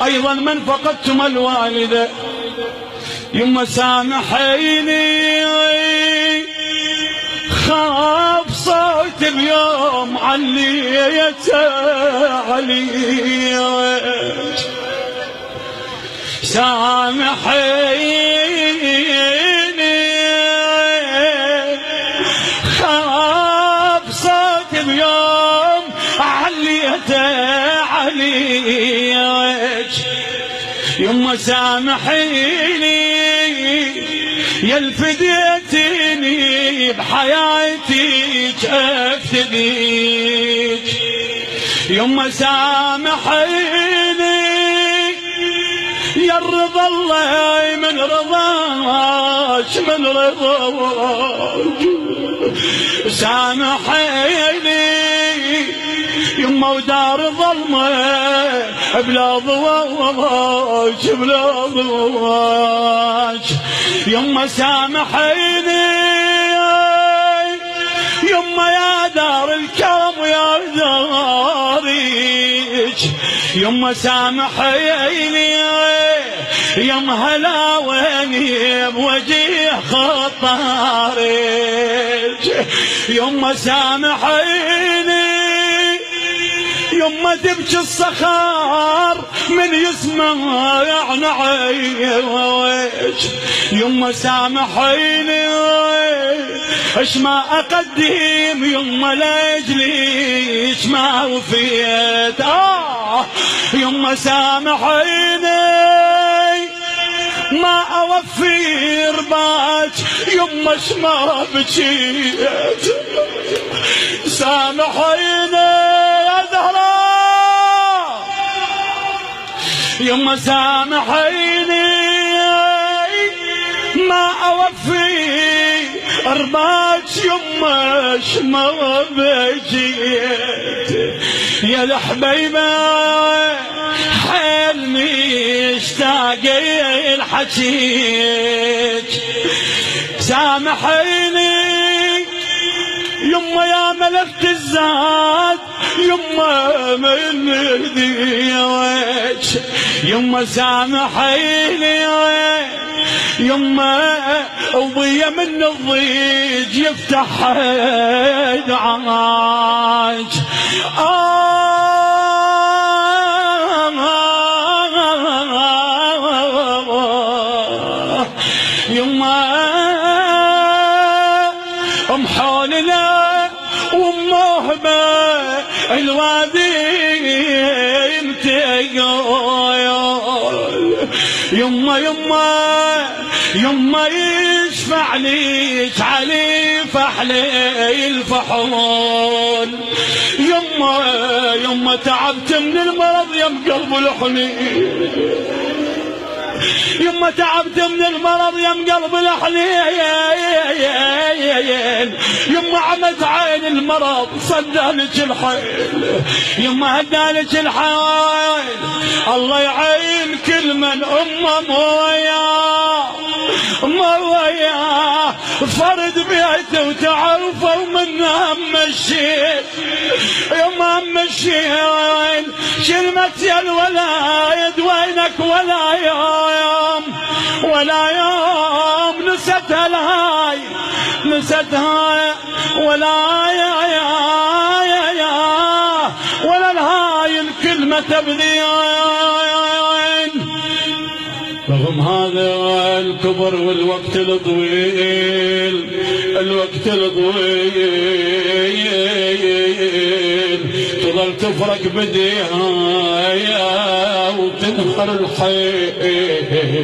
أيضا من فقدتم الوالدة يما سامحيني، خاف صوت اليوم عليت علي، سامحيني خاف صوت اليوم عليت علي، يما سامحيني يا الفديتني بحياتي افتديك، يما سامحيني يا الرضا الله من رضاك من رضاك، سامحيني يما ودار ظلمه بلا ضواج بلا ضواج، يما سامحيني يما يا دار الكرم يا داريك، يما سامحيني يما هلا ويني بوجه خطارك، يما سامحيني يما تبكي الصخار من يسمع نعيش، يما سامحيني اش ما اقدم يما لاجليش ما وفيت، يما سامحيني ما اوفي رباك يما اش ما بكيت، سامحيني يا زهراء يما سامحيني ما اوفي رباك يما اش ما بكيت، يا الحبيبه حيل مشتاق الحكيك، سامحيني يما يا ملكت الزاد يما من ايديك، يما سامحيني يما وضي من الضيج يفتح دعاك، يما محولنا ومهبة الوادي يما يما يشفع ليك علي فحلي الفحول، يما تعبت من المرض يم قلب الحنين، يما تعبت من المرض يم قلب الحنين، يما عمت عين المرض صدالك الحيل، يما هدالك الحيل، الله يعين كل من موياه فرد بيته وتعرفوا من هم الشيل، يما هم الشيل شلمت يا الولايد وينك ولا يوم نستها الهاي نستها ولا ولا الهاي الكلمة تبذين، رغم هذا الكبر والوقت الطويل تظل تفرق بديها وتنهر الحيل.